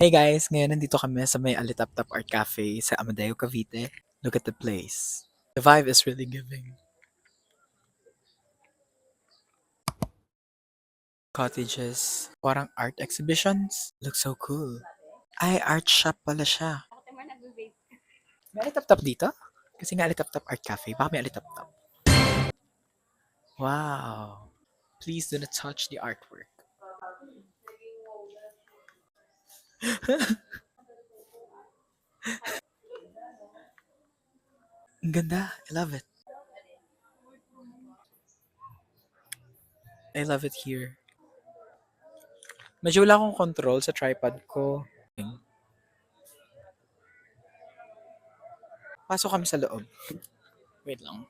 Hey guys, ngayon nandito kami sa may Alitaptap Art Cafe sa Amadeo, Cavite. Look at the place. The vibe is really giving. Cottages, parang art exhibitions. Looks so cool. Ay, art shop pala siya. May Alitaptap dito? Kasi nga Alitaptap Art Cafe, baka may Alitaptap. Wow. Please do not touch the artwork. Ang ganda. I love it. I love it here. Medyo wala akong control sa tripod ko. Pasok kami sa loob. Wait lang.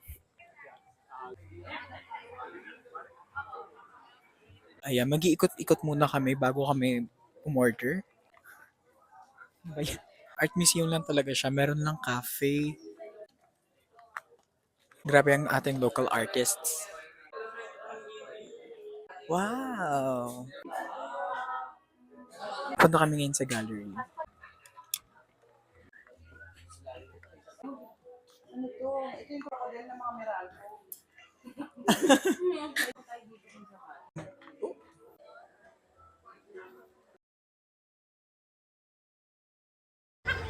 Ayan, mag-iikot-ikot muna kami bago kami umorder. Ano ba yan? Art museum lang talaga siya. Meron lang cafe. Grabe ang ating local artists. Wow! Punta kami ngayon sa gallery.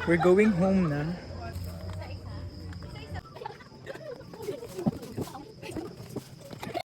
We're going home na.